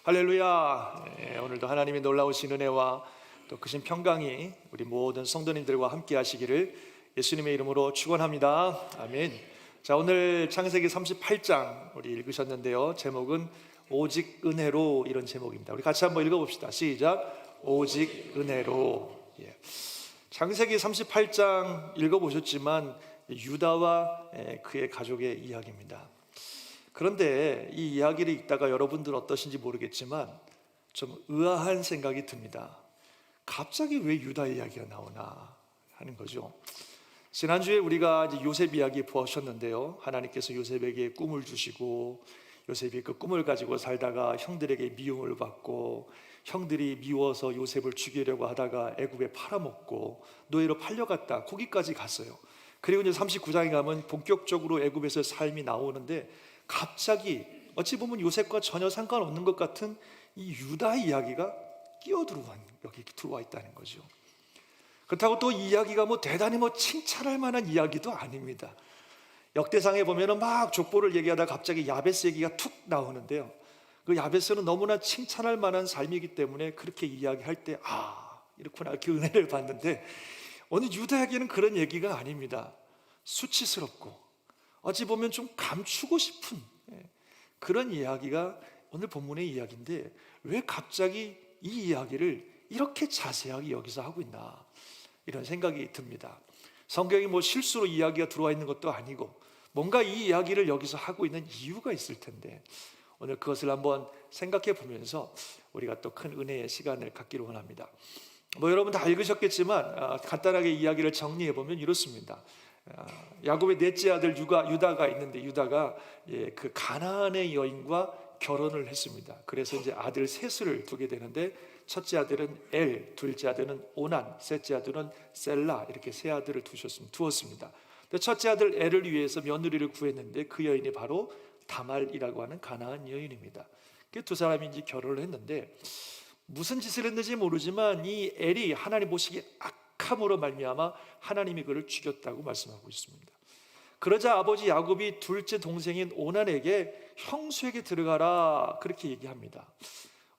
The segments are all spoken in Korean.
할렐루야. 오늘도 하나님의 놀라우신 은혜와 또 크신 평강이 우리 모든 성도님들과 함께 하시기를 예수님의 이름으로 축원합니다. 아멘. 자, 오늘 창세기 38장 우리 읽으셨는데요, 제목은 오직 은혜로, 이런 제목입니다. 우리 같이 한번 읽어봅시다. 시작. 오직 은혜로. 창세기 38장 읽어보셨지만 유다와 그의 가족의 이야기입니다. 그런데 이 이야기를 읽다가 여러분들 어떠신지 모르겠지만 좀 의아한 생각이 듭니다. 갑자기 왜 유다 이야기가 나오나 하는 거죠. 지난주에 우리가 이제 요셉 이야기 보셨는데요, 하나님께서 요셉에게 꿈을 주시고 요셉이 그 꿈을 가지고 살다가 형들에게 미움을 받고 형들이 미워서 요셉을 죽이려고 하다가 애굽에 팔아먹고 노예로 팔려갔다, 거기까지 갔어요. 그리고 이제 39장에 가면 본격적으로 애굽에서 삶이 나오는데 갑자기 어찌 보면 요셉과 전혀 상관없는 것 같은 이 유다 이야기가 여기 들어와 있다는 거죠. 그렇다고 또 이 이야기가 대단히 칭찬할 만한 이야기도 아닙니다. 역대상에 보면은 막 족보를 얘기하다 갑자기 야베스 얘기가 툭 나오는데요, 그 야베스는 너무나 칭찬할 만한 삶이기 때문에 그렇게 이야기할 때 이렇구나, 그 은혜를 받는데 오늘 유다 이야기는 그런 얘기가 아닙니다. 수치스럽고 어찌 보면 좀 감추고 싶은 그런 이야기가 오늘 본문의 이야기인데 왜 갑자기 이 이야기를 이렇게 자세하게 여기서 하고 있나, 이런 생각이 듭니다. 성경이 실수로 이야기가 들어와 있는 것도 아니고 뭔가 이 이야기를 여기서 하고 있는 이유가 있을 텐데 오늘 그것을 한번 생각해 보면서 우리가 또 큰 은혜의 시간을 갖기를 원합니다. 여러분 다 읽으셨겠지만 간단하게 이야기를 정리해 보면 이렇습니다. 야곱의 넷째 아들 유다가 있는데 유다가 그 가나안의 여인과 결혼을 했습니다. 그래서 이제 아들 셋을 두게 되는데 첫째 아들은 엘, 둘째 아들은 오난, 셋째 아들은 셀라, 이렇게 세 아들을 두었습니다. 첫째 아들 엘을 위해서 며느리를 구했는데 그 여인이 바로 다말이라고 하는 가나안 여인입니다. 두 사람이 이제 결혼을 했는데 무슨 짓을 했는지 모르지만 이 엘이 하나님 보시기에 악함으로 말미암아 하나님이 그를 죽였다고 말씀하고 있습니다. 그러자 아버지 야곱이 둘째 동생인 오난에게 형수에게 들어가라, 그렇게 얘기합니다.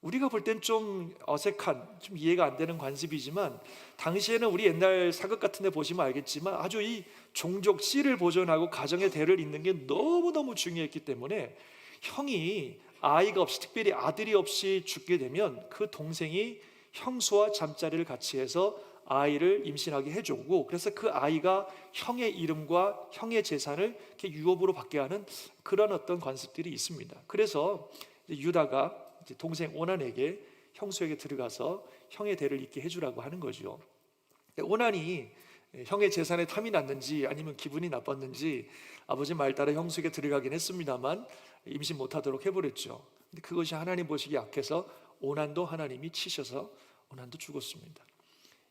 우리가 볼 땐 좀 어색한, 좀 이해가 안 되는 관습이지만 당시에는 우리 옛날 사극 같은 데 보시면 알겠지만 아주 이 종족 씨를 보존하고 가정의 대를 잇는 게 너무너무 중요했기 때문에 형이 아이가 없이, 특별히 아들이 없이 죽게 되면 그 동생이 형수와 잠자리를 같이 해서 아이를 임신하게 해주고, 그래서 그 아이가 형의 이름과 형의 재산을 이렇게 유업으로 받게 하는 그런 어떤 관습들이 있습니다. 그래서 유다가 동생 오난에게 형수에게 들어가서 형의 대를 잇게 해주라고 하는 거죠. 오난이 형의 재산에 탐이 났는지 아니면 기분이 나빴는지 아버지 말 따라 형수에게 들어가긴 했습니다만 임신 못하도록 해버렸죠. 근데 그것이 하나님 보시기에 악해서 오난도 하나님이 치셔서 오난도 죽었습니다.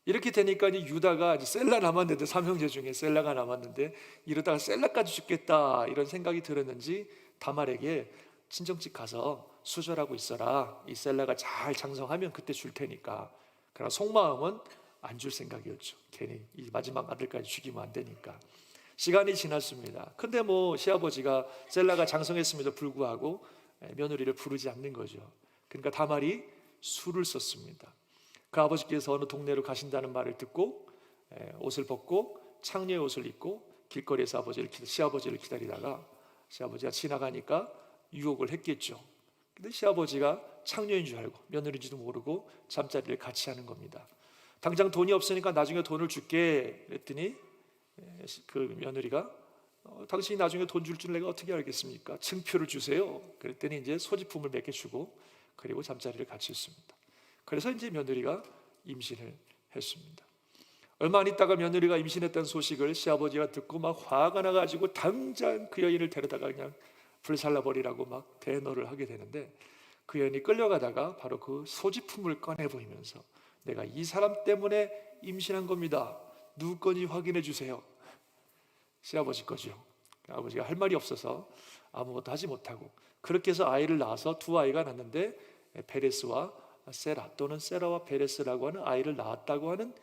이렇게 되니까 이제 유다가 셀라 남았는데, 삼형제 중에 셀라가 남았는데 이러다가 셀라까지 죽겠다, 이런 생각이 들었는지 다말에게 친정집 가서 수절하고 있어라, 이 셀라가 잘 장성하면 그때 줄 테니까. 그러나 속마음은 안 줄 생각이었죠. 괜히 이 마지막 아들까지 죽이면 안 되니까. 시간이 지났습니다. 근데 시아버지가 셀라가 장성했음에도 불구하고 며느리를 부르지 않는 거죠. 그러니까 다말이 술을 썼습니다. 그 아버지께서 어느 동네로 가신다는 말을 듣고 옷을 벗고 창녀의 옷을 입고 길거리에서 시아버지를 기다리다가 시아버지가 지나가니까 유혹을 했겠죠. 근데 시아버지가 창녀인 줄 알고 며느리인지도 모르고 잠자리를 같이 하는 겁니다. 당장 돈이 없으니까 나중에 돈을 줄게 그랬더니 그 며느리가 당신이 나중에 돈 줄 줄 내가 어떻게 알겠습니까? 증표를 주세요. 그랬더니 이제 소지품을 몇 개 주고 그리고 잠자리를 같이 했습니다. 그래서 이제 며느리가 임신을 했습니다. 얼마 안 있다가 며느리가 임신했다는 소식을 시아버지가 듣고 막 화가 나가지고 당장 그 여인을 데려다가 그냥 불살라버리라고 막 대너를 하게 되는데, 그 여인이 끌려가다가 바로 그 소지품을 꺼내 보이면서 내가 이 사람 때문에 임신한 겁니다. 누구 건지 확인해 주세요. 시아버지 거죠. 아버지가 할 말이 없어서 아무것도 하지 못하고 그렇게 해서 아이를 낳아서 두 아이가 낳는데 베레스와 세라, 또는 세라와 베레스라고 하는 아이를 낳았다고 하는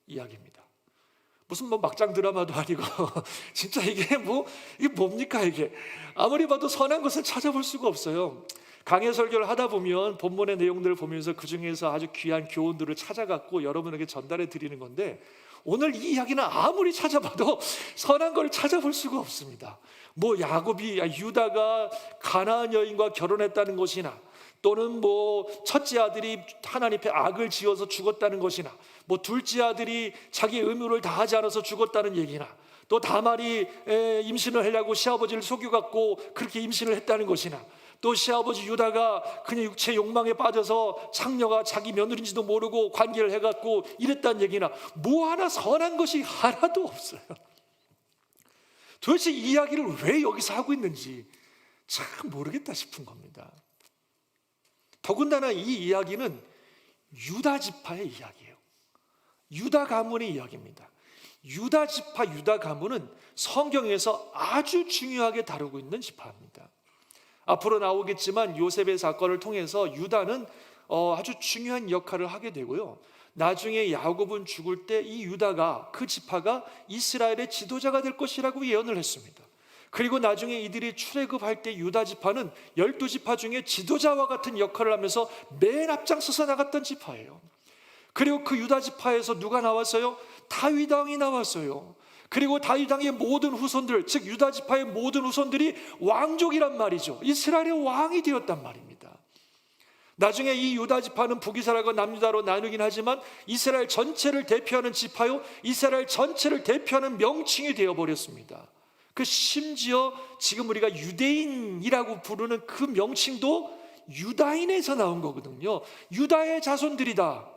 이야기입니다. 무슨 막장 드라마도 아니고 진짜 이게 뭡니까 이게. 아무리 봐도 선한 것을 찾아볼 수가 없어요. 강해 설교를 하다 보면 본문의 내용들을 보면서 그 중에서 아주 귀한 교훈들을 찾아갖고 여러분에게 전달해 드리는 건데, 오늘 이 이야기는 아무리 찾아봐도 선한 걸 찾아볼 수가 없습니다. 뭐 유다가 가나안 여인과 결혼했다는 것이나, 또는 뭐 첫째 아들이 하나님 앞에 악을 지어서 죽었다는 것이나, 뭐 둘째 아들이 자기 의무를 다하지 않아서 죽었다는 얘기나, 또 다말이 임신을 하려고 시아버지를 속여갖고 그렇게 임신을 했다는 것이나, 또 시아버지 유다가 그냥 육체 욕망에 빠져서 장녀가 자기 며느리인지도 모르고 관계를 해갖고 이랬다는 얘기나, 뭐 하나 선한 것이 하나도 없어요. 도대체 이 이야기를 왜 여기서 하고 있는지 참 모르겠다 싶은 겁니다. 더군다나 이 이야기는 유다 지파의 이야기예요. 유다 가문의 이야기입니다. 유다 지파, 유다 가문은 성경에서 아주 중요하게 다루고 있는 지파입니다. 앞으로 나오겠지만 요셉의 사건을 통해서 유다는 아주 중요한 역할을 하게 되고요, 나중에 야곱은 죽을 때 이 유다가, 그 지파가 이스라엘의 지도자가 될 것이라고 예언을 했습니다. 그리고 나중에 이들이 출애굽할 때 유다 지파는 12지파 중에 지도자와 같은 역할을 하면서 맨 앞장서서 나갔던 지파예요. 그리고 그 유다 지파에서 누가 나왔어요? 다윗 왕이 나왔어요. 그리고 다윗 왕의 모든 후손들, 즉 유다 지파의 모든 후손들이 왕족이란 말이죠. 이스라엘의 왕이 되었단 말입니다. 나중에 이 유다 지파는 북이스라엘과 남유다로 나누긴 하지만 이스라엘 전체를 대표하는 지파요, 이스라엘 전체를 대표하는 명칭이 되어버렸습니다. 그 심지어 지금 우리가 유대인이라고 부르는 그 명칭도 유다인에서 나온 거거든요. 유다의 자손들이다,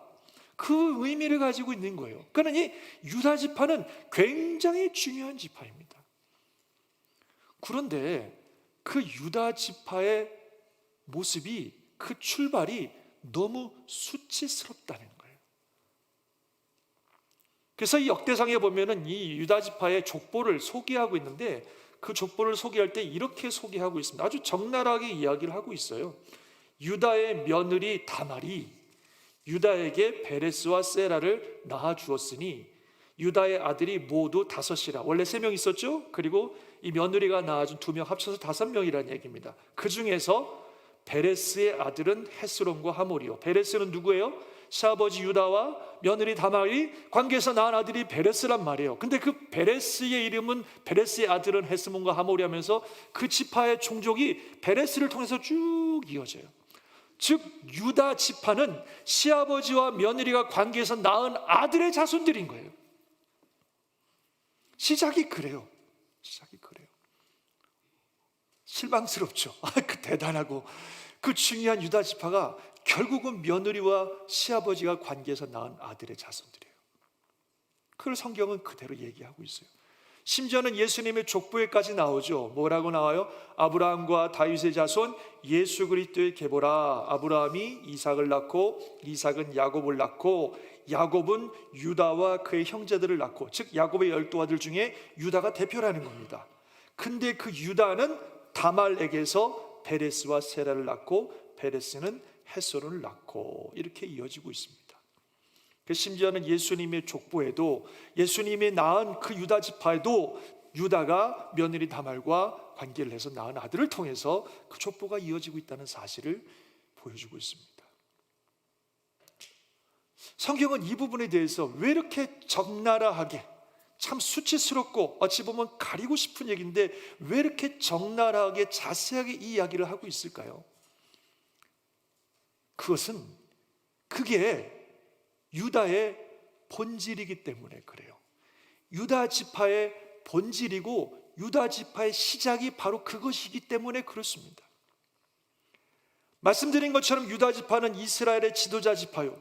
그 의미를 가지고 있는 거예요. 그러니 유다 지파는 굉장히 중요한 지파입니다. 그런데 그 유다 지파의 모습이, 그 출발이 너무 수치스럽다는 거예요. 그래서 이 역대상에 보면은 이 유다 지파의 족보를 소개하고 있는데, 그 족보를 소개할 때 이렇게 소개하고 있습니다. 아주 적나라하게 이야기를 하고 있어요. 유다의 며느리 다말이 유다에게 베레스와 세라를 낳아 주었으니 유다의 아들이 모두 5이라. 원래 3명 있었죠? 그리고 이 며느리가 낳아준 2명 합쳐서 5명이라는 얘기입니다. 그 중에서 베레스의 아들은 헤스론과 하몰이요. 베레스는 누구예요? 시아버지 유다와 며느리 다말이 관계에서 낳은 아들이 베레스란 말이에요. 근데 그 베레스의 이름은, 베레스의 아들은 헤스몬과 하몰이 하면서 그 지파의 종족이 베레스를 통해서 쭉 이어져요. 즉 유다 지파는 시아버지와 며느리가 관계에서 낳은 아들의 자손들인 거예요. 시작이 그래요. 실망스럽죠. 그 대단하고 그 중요한 유다 지파가 결국은 며느리와 시아버지가 관계에서 낳은 아들의 자손들이에요. 그걸 성경은 그대로 얘기하고 있어요. 심지어는 예수님의 족보에까지 나오죠. 뭐라고 나와요? 아브라함과 다윗의 자손 예수 그리스도의 계보라. 아브라함이 이삭을 낳고 이삭은 야곱을 낳고 야곱은 유다와 그의 형제들을 낳고, 즉 야곱의 12아들 중에 유다가 대표라는 겁니다. 근데 그 유다는 다말에게서 베레스와 세라를 낳고 베레스는 헤스론을 낳고, 이렇게 이어지고 있습니다. 심지어는 예수님의 족보에도, 예수님이 낳은 그 유다 지파에도 유다가 며느리 다말과 관계를 해서 낳은 아들을 통해서 그 족보가 이어지고 있다는 사실을 보여주고 있습니다. 성경은 이 부분에 대해서 왜 이렇게 적나라하게, 참 수치스럽고 어찌 보면 가리고 싶은 얘기인데 왜 이렇게 적나라하게 자세하게 이 이야기를 하고 있을까요? 그것은 그게 유다의 본질이기 때문에 그래요. 유다 지파의 본질이고 유다 지파의 시작이 바로 그것이기 때문에 그렇습니다. 말씀드린 것처럼 유다 지파는 이스라엘의 지도자 지파요,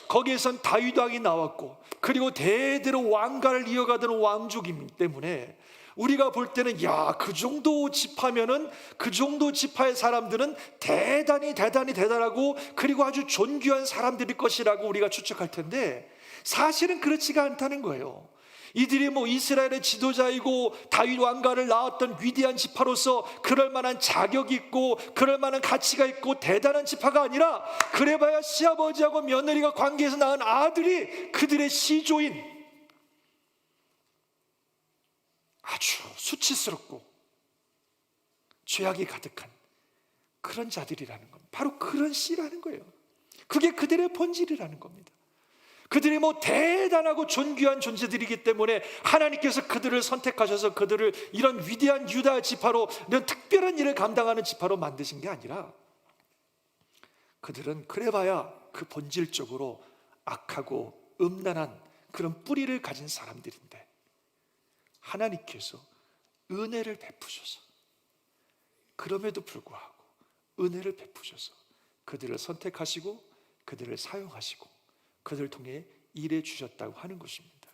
거기에선 다윗 왕이 나왔고 그리고 대대로 왕가를 이어가던 왕족이기 때문에 우리가 볼 때는 그 정도 지파면은, 그 정도 지파의 사람들은 대단하고 그리고 아주 존귀한 사람들일 것이라고 우리가 추측할 텐데 사실은 그렇지가 않다는 거예요. 이들이 이스라엘의 지도자이고 다윗 왕가를 낳았던 위대한 지파로서 그럴 만한 자격이 있고 그럴 만한 가치가 있고 대단한 지파가 아니라 그래봐야 시아버지하고 며느리가 관계에서 낳은 아들이 그들의 시조인 아주 수치스럽고 죄악이 가득한 그런 자들이라는 겁니다. 바로 그런 씨라는 거예요. 그게 그들의 본질이라는 겁니다. 그들이 뭐 대단하고 존귀한 존재들이기 때문에 하나님께서 그들을 선택하셔서 그들을 이런 위대한 유다 지파로, 이런 특별한 일을 감당하는 지파로 만드신 게 아니라, 그들은 그래봐야 그 본질적으로 악하고 음란한 그런 뿌리를 가진 사람들인데, 하나님께서 은혜를 베푸셔서, 그럼에도 불구하고 은혜를 베푸셔서 그들을 선택하시고 그들을 사용하시고 그들을 통해 일해 주셨다고 하는 것입니다.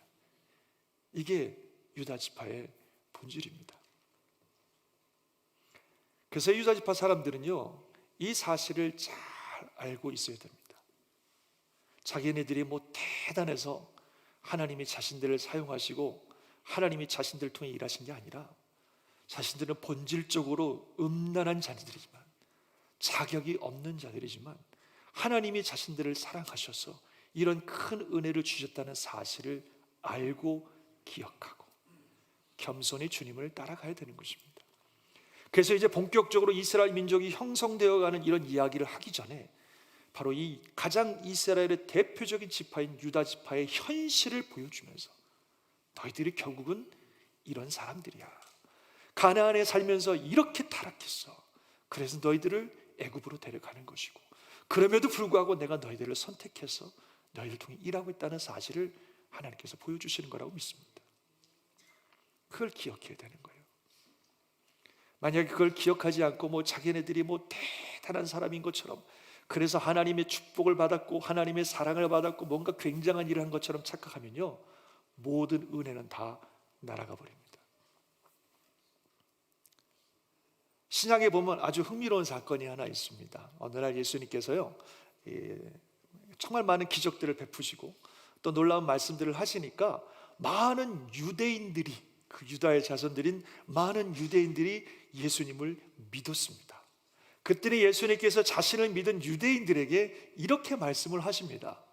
이게 유다 지파의 본질입니다. 그래서 유다 지파 사람들은요, 이 사실을 잘 알고 있어야 됩니다. 자기네들이 뭐 대단해서 하나님이 자신들을 사용하시고 하나님이 자신들을 통해 일하신 게 아니라, 자신들은 본질적으로 음란한 자들이지만, 자격이 없는 자들이지만 하나님이 자신들을 사랑하셔서 이런 큰 은혜를 주셨다는 사실을 알고 기억하고 겸손히 주님을 따라가야 되는 것입니다. 그래서 이제 본격적으로 이스라엘 민족이 형성되어가는 이런 이야기를 하기 전에, 바로 이 가장 이스라엘의 대표적인 지파인 유다 지파의 현실을 보여주면서, 너희들이 결국은 이런 사람들이야, 가나안에 살면서 이렇게 타락했어, 그래서 너희들을 애굽으로 데려가는 것이고, 그럼에도 불구하고 내가 너희들을 선택해서 너희를 통해 일하고 있다는 사실을 하나님께서 보여주시는 거라고 믿습니다. 그걸 기억해야 되는 거예요. 만약에 그걸 기억하지 않고 뭐 자기네들이 뭐 대단한 사람인 것처럼, 그래서 하나님의 축복을 받았고 하나님의 사랑을 받았고 뭔가 굉장한 일을 한 것처럼 착각하면요, 모든 은혜는 다 날아가 버립니다. 신약에 보면 아주 흥미로운 사건이 하나 있습니다. 어느 날 예수님께서요, 정말 많은 기적들을 베푸시고 또 놀라운 말씀들을 하시니까, 많은 유대인들이, 그 유다의 자손들인 많은 유대인들이 예수님을 믿었습니다. 그때는 예수님께서 자신을 믿은 유대인들에게 이렇게 말씀을 하십니다.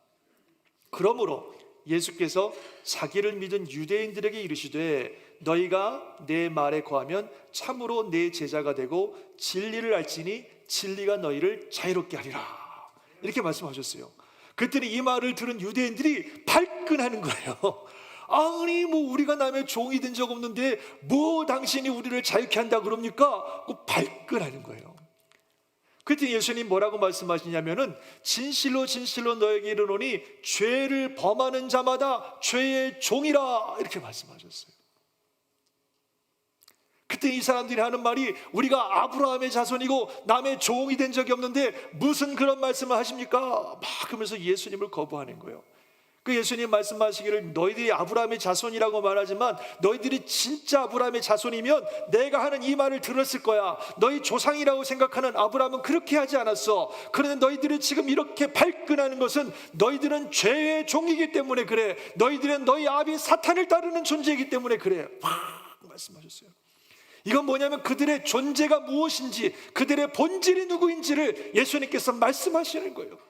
그러므로 예수께서 자기를 믿은 유대인들에게 이르시되, 너희가 내 말에 거하면 참으로 내 제자가 되고 진리를 알지니 진리가 너희를 자유롭게 하리라, 이렇게 말씀하셨어요. 그때는 이 말을 들은 유대인들이 발끈하는 거예요. 아니 뭐 우리가 남의 종이 된 적 없는데 뭐 당신이 우리를 자유케 한다 그럽니까? 발끈하는 거예요. 그때 예수님 뭐라고 말씀하시냐면은, 진실로 진실로 너에게 이르노니 죄를 범하는 자마다 죄의 종이라, 이렇게 말씀하셨어요. 그때 이 사람들이 하는 말이, 우리가 아브라함의 자손이고 남의 종이 된 적이 없는데 무슨 그런 말씀을 하십니까? 막 그러면서 예수님을 거부하는 거예요. 그 예수님 말씀하시기를, 너희들이 아브라함의 자손이라고 말하지만 너희들이 진짜 아브라함의 자손이면 내가 하는 이 말을 들었을 거야. 너희 조상이라고 생각하는 아브라함은 그렇게 하지 않았어. 그런데 너희들이 지금 이렇게 발끈하는 것은 너희들은 죄의 종이기 때문에 그래. 너희들은 너희 아비 사탄을 따르는 존재이기 때문에 그래. 막 말씀하셨어요. 이건 뭐냐면 그들의 존재가 무엇인지, 그들의 본질이 누구인지를 예수님께서 말씀하시는 거예요.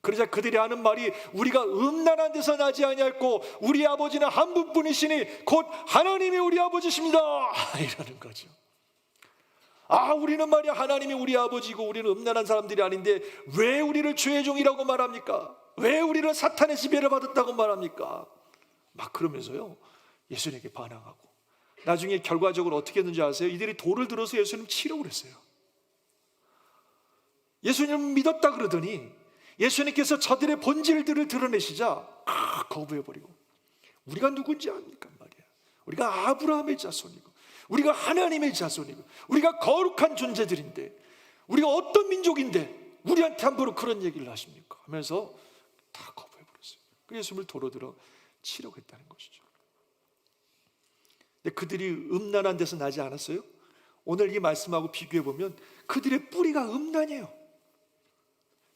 그러자 그들이 하는 말이, 우리가 음란한 데서 나지 아니하였고 우리 아버지는 한 분뿐이시니 곧 하나님이 우리 아버지십니다, 이러는 거죠. 우리는 말이야 하나님이 우리 아버지고 우리는 음란한 사람들이 아닌데 왜 우리를 죄의 종이라고 말합니까? 왜 우리를 사탄의 지배를 받았다고 말합니까? 막 그러면서요, 예수님에게 반항하고, 나중에 결과적으로 어떻게 했는지 아세요? 이들이 돌을 들어서 예수님 치려고 그랬어요. 예수님 믿었다 그러더니 예수님께서 저들의 본질들을 드러내시자 거부해버리고, 우리가 누군지 압니까 말이야. 우리가 아브라함의 자손이고 우리가 하나님의 자손이고 우리가 거룩한 존재들인데 우리가 어떤 민족인데 우리한테 함부로 그런 얘기를 하십니까? 하면서 다 거부해버렸어요. 그 예수님을 도로 들어 치려고 했다는 것이죠. 근데 그들이 음란한 데서 나지 않았어요? 오늘 이 말씀하고 비교해보면 그들의 뿌리가 음란해요.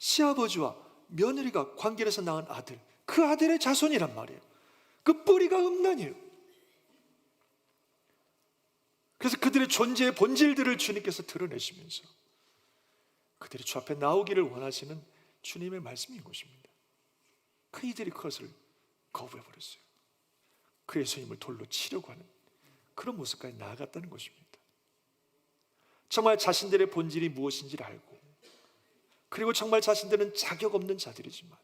시아버지와 며느리가 관계에서 낳은 아들, 그 아들의 자손이란 말이에요. 그 뿌리가 음란이에요. 그래서 그들의 존재의 본질들을 주님께서 드러내시면서 그들이 주 앞에 나오기를 원하시는 주님의 말씀인 것입니다. 그 이들이 그것을 거부해버렸어요. 그 예수님을 돌로 치려고 하는 그런 모습까지 나아갔다는 것입니다. 정말 자신들의 본질이 무엇인지를 알고, 그리고 정말 자신들은 자격 없는 자들이지만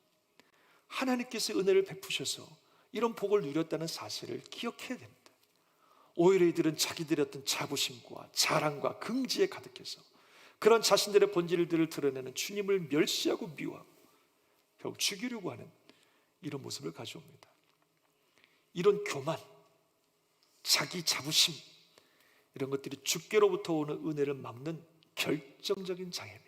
하나님께서 은혜를 베푸셔서 이런 복을 누렸다는 사실을 기억해야 됩니다. 오히려 이들은 자기들의 어떤 자부심과 자랑과 긍지에 가득해서 그런 자신들의 본질들을 드러내는 주님을 멸시하고 미워하고 결국 죽이려고 하는 이런 모습을 가져옵니다. 이런 교만, 자기 자부심, 이런 것들이 주께로부터 오는 은혜를 막는 결정적인 장애입니다.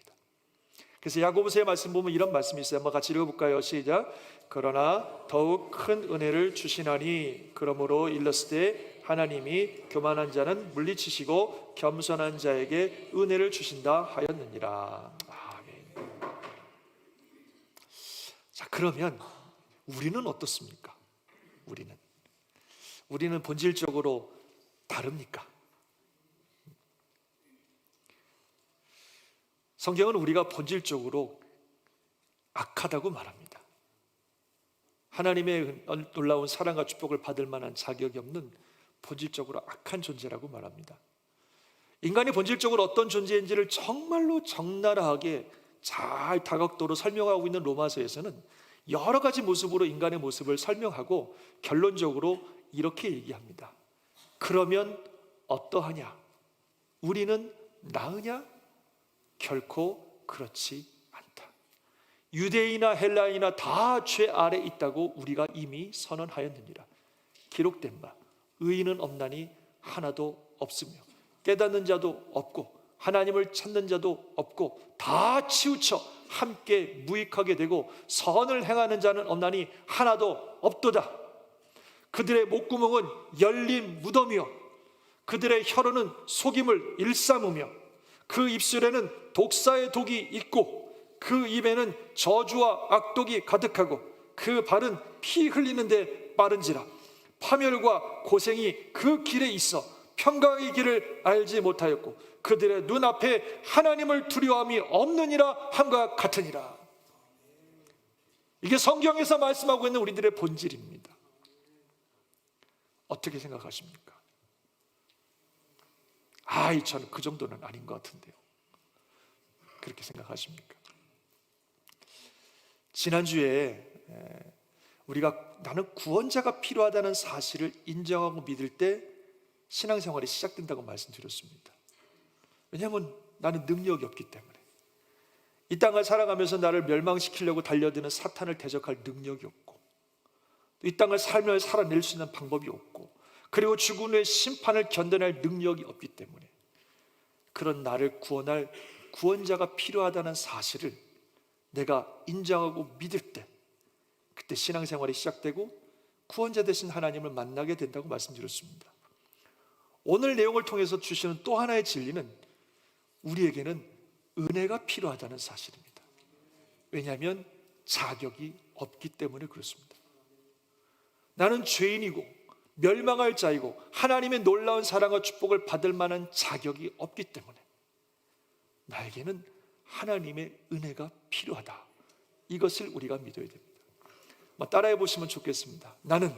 그래서 야고보서의 말씀 보면 이런 말씀이 있어요. 한번 같이 읽어볼까요? 시작. 그러나 더욱 큰 은혜를 주시나니 그러므로 일렀을 때 하나님이 교만한 자는 물리치시고 겸손한 자에게 은혜를 주신다 하였느니라. 아멘. 자, 그러면 우리는 어떻습니까? 우리는 본질적으로 다릅니까? 성경은 우리가 본질적으로 악하다고 말합니다. 하나님의 놀라운 사랑과 축복을 받을 만한 자격이 없는 본질적으로 악한 존재라고 말합니다. 인간이 본질적으로 어떤 존재인지를 정말로 적나라하게 잘 다각도로 설명하고 있는 로마서에서는 여러 가지 모습으로 인간의 모습을 설명하고 결론적으로 이렇게 얘기합니다. 그러면 어떠하냐? 우리는 나으냐? 결코 그렇지 않다. 유대인이나 헬라인이나 다 죄 아래 있다고 우리가 이미 선언하였느니라. 기록된 바 의인은 없나니 하나도 없으며 깨닫는 자도 없고 하나님을 찾는 자도 없고 다 치우쳐 함께 무익하게 되고 선을 행하는 자는 없나니 하나도 없도다. 그들의 목구멍은 열린 무덤이요 그들의 혀로는 속임을 일삼으며 그 입술에는 독사의 독이 있고 그 입에는 저주와 악독이 가득하고 그 발은 피 흘리는데 빠른지라. 파멸과 고생이 그 길에 있어 평강의 길을 알지 못하였고 그들의 눈앞에 하나님을 두려움이 없느니라 함과 같으니라. 이게 성경에서 말씀하고 있는 우리들의 본질입니다. 어떻게 생각하십니까? 저는 그 정도는 아닌 것 같은데요. 그렇게 생각하십니까? 지난주에 우리가 나는 구원자가 필요하다는 사실을 인정하고 믿을 때 신앙생활이 시작된다고 말씀드렸습니다. 왜냐하면 나는 능력이 없기 때문에 이 땅을 살아가면서 나를 멸망시키려고 달려드는 사탄을 대적할 능력이 없고 이 땅을 살며 살아낼 수 있는 방법이 없고 그리고 죽은 후의 심판을 견뎌낼 능력이 없기 때문에 그런 나를 구원할 구원자가 필요하다는 사실을 내가 인정하고 믿을 때 그때 신앙생활이 시작되고 구원자 되신 하나님을 만나게 된다고 말씀드렸습니다. 오늘 내용을 통해서 주시는 또 하나의 진리는 우리에게는 은혜가 필요하다는 사실입니다. 왜냐하면 자격이 없기 때문에 그렇습니다. 나는 죄인이고 멸망할 자이고 하나님의 놀라운 사랑과 축복을 받을 만한 자격이 없기 때문에 나에게는 하나님의 은혜가 필요하다. 이것을 우리가 믿어야 됩니다. 따라해 보시면 좋겠습니다. 나는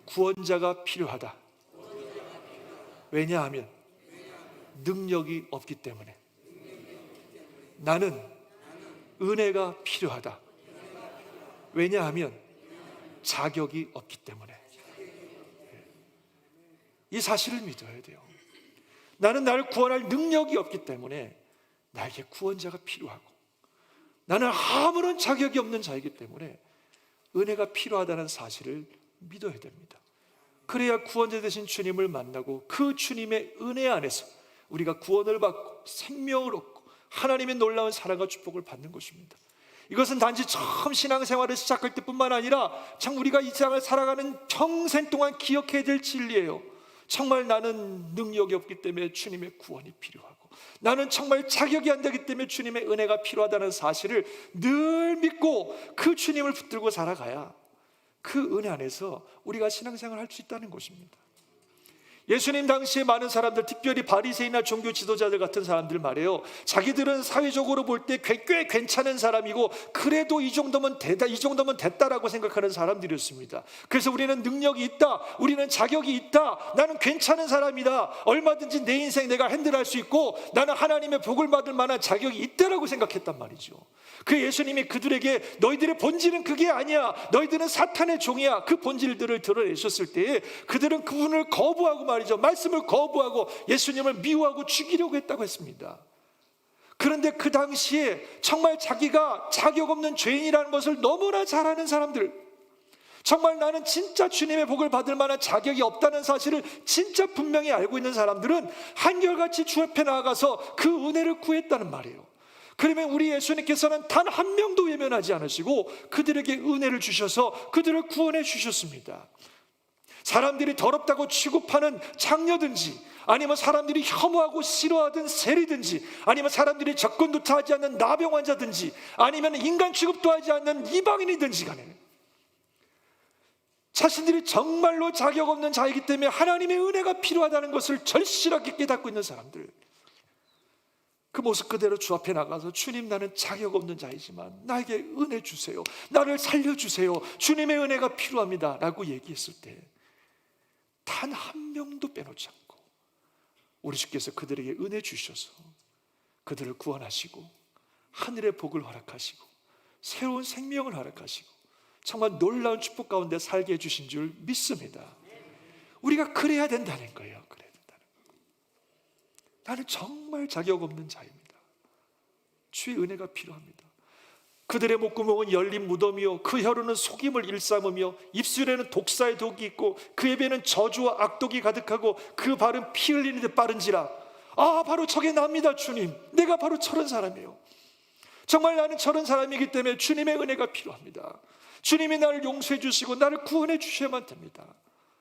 구원자가 필요하다. 왜냐하면 능력이 없기 때문에. 나는 은혜가 필요하다. 왜냐하면 자격이 없기 때문에. 이 사실을 믿어야 돼요. 나는 나를 구원할 능력이 없기 때문에 나에게 구원자가 필요하고 나는 아무런 자격이 없는 자이기 때문에 은혜가 필요하다는 사실을 믿어야 됩니다. 그래야 구원자 되신 주님을 만나고 그 주님의 은혜 안에서 우리가 구원을 받고 생명을 얻고 하나님의 놀라운 사랑과 축복을 받는 것입니다. 이것은 단지 처음 신앙생활을 시작할 때뿐만 아니라 참 우리가 이 세상을 살아가는 평생 동안 기억해야 될 진리예요. 정말 나는 능력이 없기 때문에 주님의 구원이 필요하고 나는 정말 자격이 안 되기 때문에 주님의 은혜가 필요하다는 사실을 늘 믿고 그 주님을 붙들고 살아가야 그 은혜 안에서 우리가 신앙생활을 할 수 있다는 것입니다. 예수님 당시에 많은 사람들, 특별히 바리새인이나 종교 지도자들 같은 사람들 말이에요. 자기들은 사회적으로 볼 때 꽤 괜찮은 사람이고 그래도 이 정도면 됐다라고 생각하는 사람들이었습니다. 그래서 우리는 능력이 있다, 우리는 자격이 있다, 나는 괜찮은 사람이다, 얼마든지 내 인생 내가 핸들할 수 있고 나는 하나님의 복을 받을 만한 자격이 있다라고 생각했단 말이죠. 그 예수님이 그들에게 너희들의 본질은 그게 아니야, 너희들은 사탄의 종이야, 그 본질들을 드러내셨을 때에 그들은 그분을 거부하고 말이죠, 말씀을 거부하고 예수님을 미워하고 죽이려고 했다고 했습니다. 그런데 그 당시에 정말 자기가 자격 없는 죄인이라는 것을 너무나 잘 아는 사람들, 정말 나는 진짜 주님의 복을 받을 만한 자격이 없다는 사실을 진짜 분명히 알고 있는 사람들은 한결같이 주 앞에 나아가서 그 은혜를 구했다는 말이에요. 그러면 우리 예수님께서는 단 한 명도 외면하지 않으시고 그들에게 은혜를 주셔서 그들을 구원해 주셨습니다. 사람들이 더럽다고 취급하는 장녀든지, 아니면 사람들이 혐오하고 싫어하던 세리든지, 아니면 사람들이 접근조차 하지 않는 나병 환자든지, 아니면 인간 취급도 하지 않는 이방인이든지 간에 자신들이 정말로 자격 없는 자이기 때문에 하나님의 은혜가 필요하다는 것을 절실하게 깨닫고 있는 사람들, 그 모습 그대로 주 앞에 나가서 주님, 나는 자격 없는 자이지만 나에게 은혜 주세요, 나를 살려주세요, 주님의 은혜가 필요합니다 라고 얘기했을 때 단 한 명도 빼놓지 않고 우리 주께서 그들에게 은혜 주셔서 그들을 구원하시고 하늘의 복을 허락하시고 새로운 생명을 허락하시고 정말 놀라운 축복 가운데 살게 해주신 줄 믿습니다. 우리가 그래야 된다는 거예요. 그래야 된다는 거예요. 나는 정말 자격 없는 자입니다. 주의 은혜가 필요합니다. 그들의 목구멍은 열린 무덤이요 그 혀로는 속임을 일삼으며 입술에는 독사의 독이 있고 그 입에는 저주와 악독이 가득하고 그 발은 피 흘리는 데 빠른지라. 바로 저게 납니다. 주님, 내가 바로 저런 사람이에요. 정말 나는 저런 사람이기 때문에 주님의 은혜가 필요합니다. 주님이 나를 용서해 주시고 나를 구원해 주셔야만 됩니다.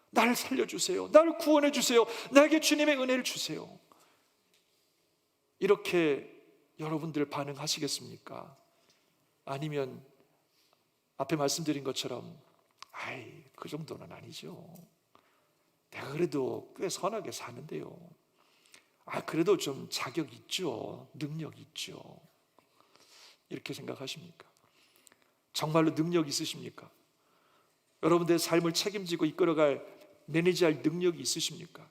나를 살려주세요, 나를 구원해 주세요, 나에게 주님의 은혜를 주세요. 이렇게 여러분들 반응하시겠습니까? 아니면 앞에 말씀드린 것처럼 그 정도는 아니죠, 내가 그래도 꽤 선하게 사는데요, 그래도 좀 자격 있죠, 능력 있죠, 이렇게 생각하십니까? 정말로 능력 있으십니까? 여러분들의 삶을 책임지고 이끌어갈, 매니지할 능력이 있으십니까?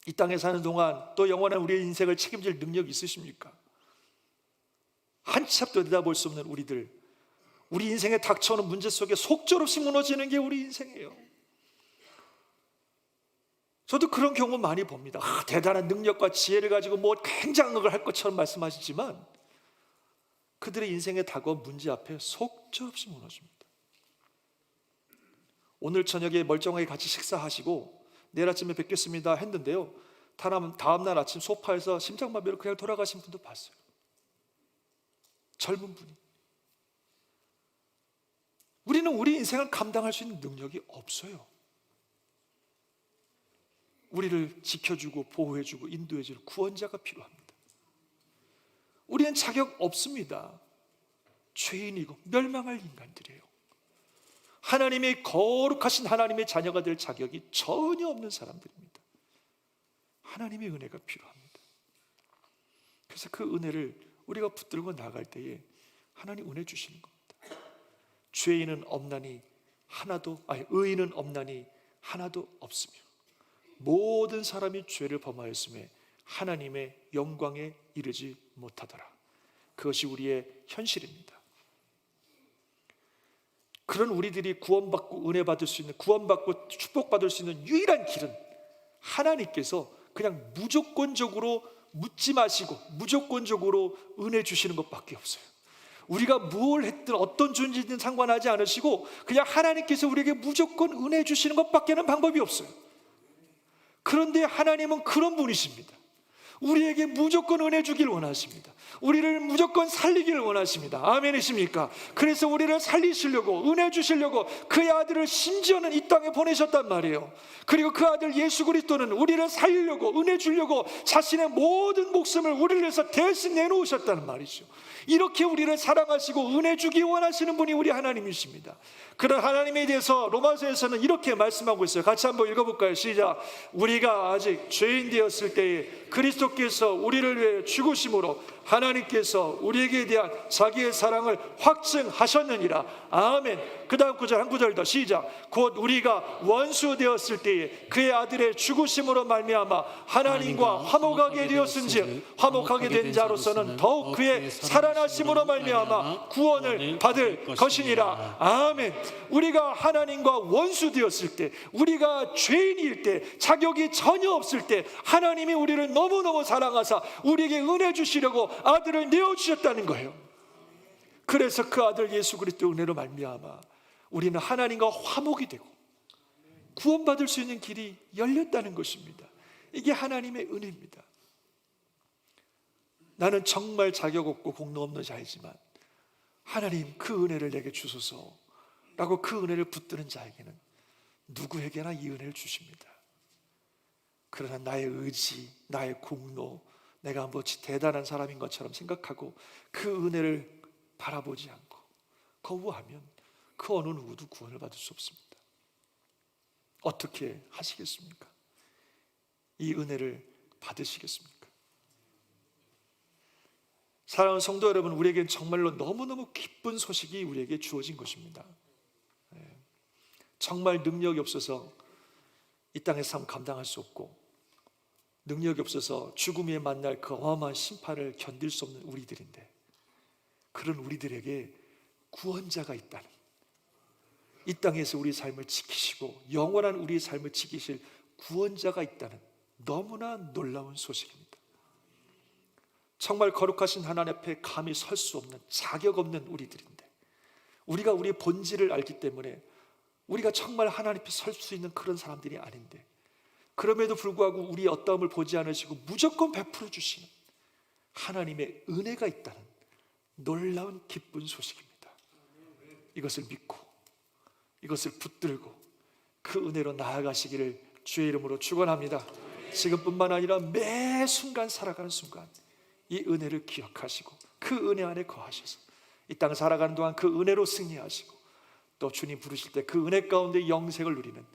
이 땅에 사는 동안 또 영원한 우리의 인생을 책임질 능력이 있으십니까? 한치 앞도 내다볼 수 없는 우리들, 우리 인생에 닥쳐오는 문제 속에 속절없이 무너지는 게 우리 인생이에요. 저도 그런 경우 많이 봅니다. 대단한 능력과 지혜를 가지고 굉장한 걸 할 것처럼 말씀하시지만 그들의 인생에 다가온 문제 앞에 속절없이 무너집니다. 오늘 저녁에 멀쩡하게 같이 식사하시고 내일 아침에 뵙겠습니다 했는데요, 다음날 아침 소파에서 심장마비로 그냥 돌아가신 분도 봤어요. 젊은 분이. 우리는 우리 인생을 감당할 수 있는 능력이 없어요. 우리를 지켜주고 보호해주고 인도해줄 구원자가 필요합니다. 우리는 자격 없습니다. 죄인이고 멸망할 인간들이에요. 하나님의 거룩하신 하나님의 자녀가 될 자격이 전혀 없는 사람들입니다. 하나님의 은혜가 필요합니다. 그래서 그 은혜를 우리가 붙들고 나갈 때에 하나님 은혜 주시는 겁니다. 의인은 없나니 하나도 없으며 모든 사람이 죄를 범하였음에 하나님의 영광에 이르지 못하더라. 그것이 우리의 현실입니다. 그런 우리들이 구원받고 은혜 받을 수 있는, 구원받고 축복받을 수 있는 유일한 길은 하나님께서 그냥 무조건적으로 묻지 마시고 무조건적으로 은혜 주시는 것밖에 없어요. 우리가 뭘 했든 어떤 존재든 상관하지 않으시고 그냥 하나님께서 우리에게 무조건 은혜 주시는 것밖에는 방법이 없어요. 그런데 하나님은 그런 분이십니다. 우리에게 무조건 은혜 주길 원하십니다. 우리를 무조건 살리기를 원하십니다. 아멘이십니까? 그래서 우리를 살리시려고, 은혜 주시려고 그의 아들을 심지어는 이 땅에 보내셨단 말이에요. 그리고 그 아들 예수 그리스도는 우리를 살리려고, 은혜 주려고 자신의 모든 목숨을 우리를 위해서 대신 내놓으셨다는 말이죠. 이렇게 우리를 사랑하시고 은혜 주기 원하시는 분이 우리 하나님이십니다. 그런 하나님에 대해서 로마서에서는 이렇게 말씀하고 있어요. 같이 한번 읽어볼까요? 시작. 우리가 아직 죄인 되었을 때에 그리스도께서 우리를 위해 죽으심으로 하나님께서 우리에게 대한 자기의 사랑을 확증하셨느니라. 아멘. 그 다음 구절 한 구절 더 시작. 곧 우리가 원수 되었을 때에 그의 아들의 죽으심으로 말미암아 하나님과 화목하게 되었은즉 화목하게 된 자로서는 더욱 그의 살아나심으로 말미암아 구원을 받을 것이니라. 아멘. 우리가 하나님과 원수 되었을 때, 우리가 죄인일 때, 자격이 전혀 없을 때 하나님이 우리를 너무너무 사랑하사 우리에게 은혜 주시려고 아들을 내어주셨다는 거예요. 그래서 그 아들 예수 그리스도 은혜로 말미암아 우리는 하나님과 화목이 되고 구원받을 수 있는 길이 열렸다는 것입니다. 이게 하나님의 은혜입니다. 나는 정말 자격 없고 공로 없는 자이지만 하나님 그 은혜를 내게 주소서 라고 그 은혜를 붙드는 자에게는 누구에게나 이 은혜를 주십니다. 그러나 나의 의지, 나의 공로, 내가 뭐지 대단한 사람인 것처럼 생각하고 그 은혜를 바라보지 않고 거부하면 그 어느 누구도 구원을 받을 수 없습니다. 어떻게 하시겠습니까? 이 은혜를 받으시겠습니까? 사랑하는 성도 여러분, 우리에겐 정말로 너무너무 기쁜 소식이 우리에게 주어진 것입니다. 정말 능력이 없어서 이 땅의 삶 감당할 수 없고 능력이 없어서 죽음에 만날 그 어마어마한 심판을 견딜 수 없는 우리들인데 그런 우리들에게 구원자가 있다는, 이 땅에서 우리 삶을 지키시고 영원한 우리의 삶을 지키실 구원자가 있다는 너무나 놀라운 소식입니다. 정말 거룩하신 하나님 앞에 감히 설 수 없는, 자격 없는 우리들인데 우리가 우리의 본질을 알기 때문에 우리가 정말 하나님 앞에 설 수 있는 그런 사람들이 아닌데 그럼에도 불구하고 우리의 어떠함을 보지 않으시고 무조건 베풀어 주시는 하나님의 은혜가 있다는 놀라운 기쁜 소식입니다. 이것을 믿고 이것을 붙들고 그 은혜로 나아가시기를 주의 이름으로 축원합니다. 지금뿐만 아니라 매 순간 살아가는 순간 이 은혜를 기억하시고 그 은혜 안에 거하셔서 이 땅 살아가는 동안 그 은혜로 승리하시고 또 주님 부르실 때 그 은혜 가운데 영생을 누리는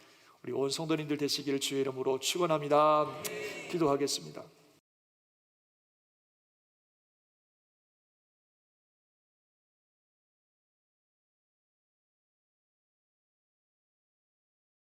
우리 온 성도님들 되시기를 주의 이름으로 축원합니다. 기도하겠습니다.